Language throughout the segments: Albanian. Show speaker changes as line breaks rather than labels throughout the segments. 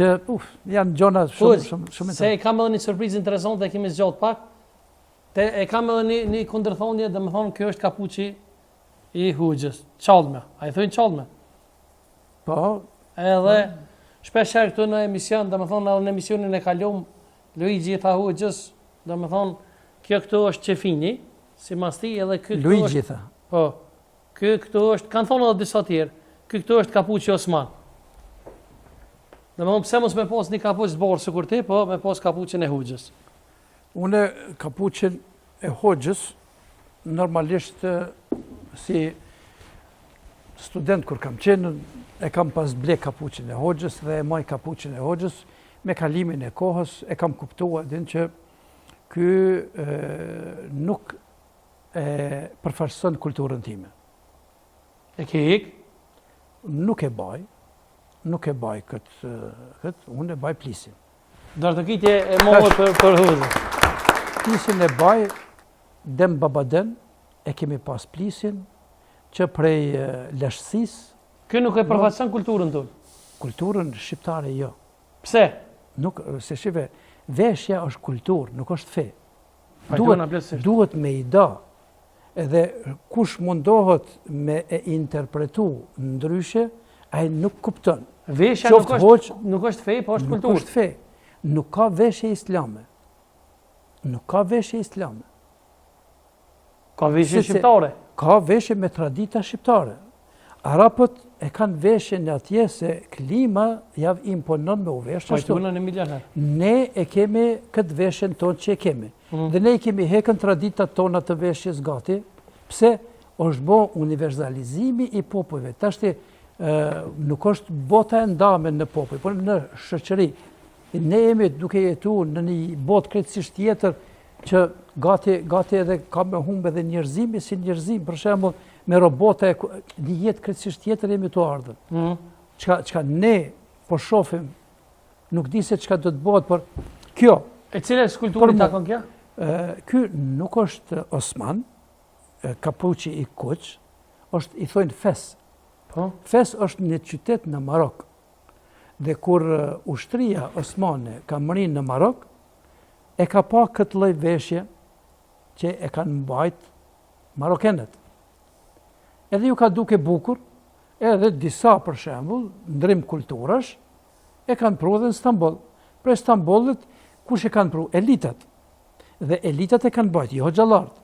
Janë gjona shumë
se e kam edhe një surprizë interesante e kemi zgjat pak. E kam edhe një kundërthonje, dhe më thonë, kjo është kapuçi i Hoxhës, Çallme. A i thojnë Çallme?
Po.
Edhe shpesh herë këtu në emision, dhe më thonë, edhe në emisionin e kalum, Luigi i tha Hoxhës, dhe më thonë, kjo këtu është Qefini, si masti, edhe kjo këtu
Luigi tha.
Po. Kjo këtu është, kanë thonë edhe disa tjerë, kjo këtu është kapuçi Osman. Dhe më thonë, pse mos me pas një kapuç të borë së kur ti, po me pas kapuçin e Hoxhës.
Une kapuçin e Hoxhës, normalisht si student kur kam qenë, e kam pas ble kapuçin e Hoxhës dhe e maj kapuçin e Hoxhës, me kalimin e kohës e kam kuptuar din që ky nuk e përfaqëson kulturën time.
E ke ik?
Nuk e baj këtë, unë e baj plisin.
Dartëkitje e mohë për Hoxhën.
Plisin e baj, dem babaden, e kemi pas plisin, që prej leshësis.
Kjo nuk e përfaqëson kulturën tonë?
Kulturën shqiptare jo.
Pse?
Nuk, se shive, veshja është kulturë, nuk është fe. Duhet me i da, edhe kush mundohet me e interpretu ndryshe, ai nuk kupton.
Veshja nuk është fe, po është kulturë.
Nuk është fe. Nuk ka veshje islame. Nuk ka veshje islame.
Ka veshje shqiptare?
Ka veshje me tradita shqiptare. Arapët e kanë veshje në atje se klima javë imponon me u veshje. Ne e kemi këtë veshjen tonë që e kemi. Dhe ne i kemi hekën traditat tona të veshjes gati, pse është bo universalizimi i popujve. Tashti nuk është bota e ndame në popuj, por në shoqëri. Ne jemi duke jetu në një botë krejtësisht tjetër që gati edhe ka me humbe dhe njerëzimi si njerëzim, për shembull me robota një jetë krejtësisht tjetër jemi të ardhur. Çka ne po shohim, nuk di se çka do të bëhet, por kjo.
E cila është kultura takon kjo?
Ky nuk është Osman, kapuçi i Kuç, është i thonë Fes. Fes është një qytet në Marok. Dhe kur ushtria osmane ka mërinë në Marok, e ka pa këtë lloj veshje që e kanë mbajt marokenët. Edhe ju ka duke bukur, edhe disa për shembull, ndrim kulturash, e kanë pru edhe në Stamboll. Për Stambollit, kush e kanë pru? Elitat. Dhe elitat e kanë bajt, jo xhallarët.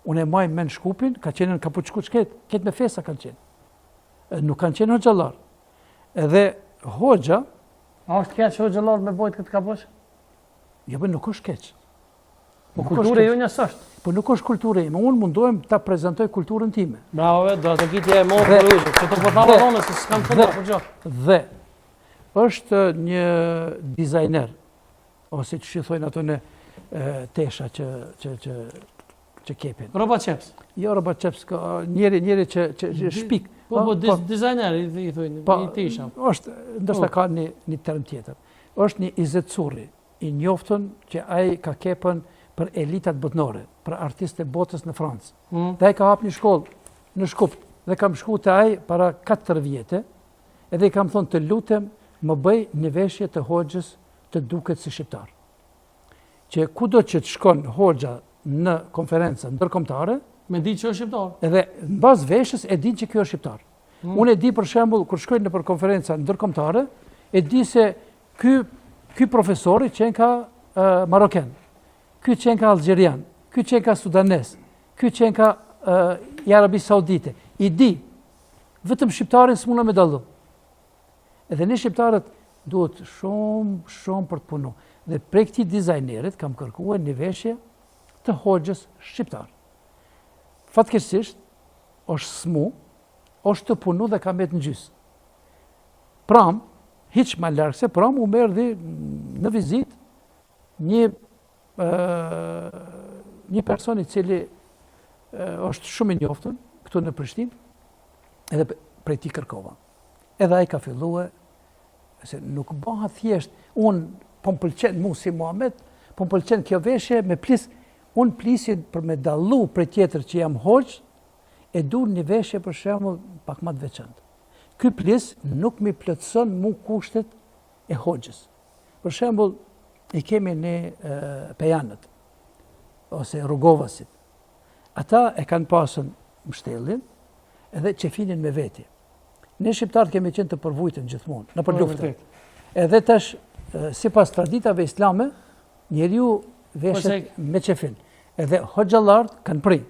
Unë e maj men Shkupin, ka qenë në kapuçkuç ketë me fesa kanë qenë. Nuk kanë qenë xhallarë. Edhe Hoxha...
A është keq xhallarët me bajt këtë kapuç?
Jo, për nuk është keq.
Po kultura jo njës është.
Po nuk është kultura ime, unë mundohem ta prezentoj kulturën time.
Bravo, do të kitje e morë për ujë, që të përtava dhone, se s'kam të për gjë.
Dhe, është një dizajner, ose që shithojnë ato në tesha që kepin.
Roba Qeps?
Jo, Roba Qeps, njeri që shpik.
Po, dizajner i thujnë, i tesha.
është, ndështë ka një term tjetër. është një izetsurri, i njoftën që ai ka kepën për elitat botnore, për artistë e botës në Francë. Dhe ai ka hap një shkollë në Shkupt, dhe kam shku të ai para 4 vjete, edhe i kam thonë të lutem më bëj një veshje të Hoxhës të duket si shqiptar. Që kudo që të shkon Hoxha në konferencë ndërkombëtare,
me di që është shqiptar.
Edhe në bazë veshjes e di që kjo është shqiptar. Unë e di për shembull kur shkoj në për konferenca ndërkombëtare, e di se ky profesori qenë ka maroken, ky qenë ka algjerian, ky qenë ka sudanes, ky qenë ka i Arabi Saudite. I di, vetëm shqiptarin s'muna me dallu. Edhe ne shqiptarët duhet shumë për të punu. Dhe prej këtij dizajnerit kam kërkuar një veshje të Hoxhës shqiptar. Fatkeqësisht, është smu, është të punu dhe ka met në gjys. Pram, hiq ma larkë se pram, u merdi në vizit një person i cili është shumë i njoftën, këtu në Prishtinë, edhe prej ti kërkova. Edhe ai ka filluar, se nuk bëha thjesht, unë po më pëlqen mu si Muhamet, po më pëlqen kjo veshje me plis, unë plisin për me dallu prej tjetër që jam Hoxh, e du një veshje për shembull pak më të veçantë. Ky plis nuk mi plotëson mu kushtet e hoxhës. Për shembull, i kemi ne pejanët, ose rrugovasit. Ata e kanë pasën mbështellin edhe qefinin me veti. Ne shqiptarët kemi qenë të përvujtën gjithmonë, në për luftën. Edhe tash, sipas traditave islame, njeriu veshet me qefin. Edhe hoxhallarët kanë prej.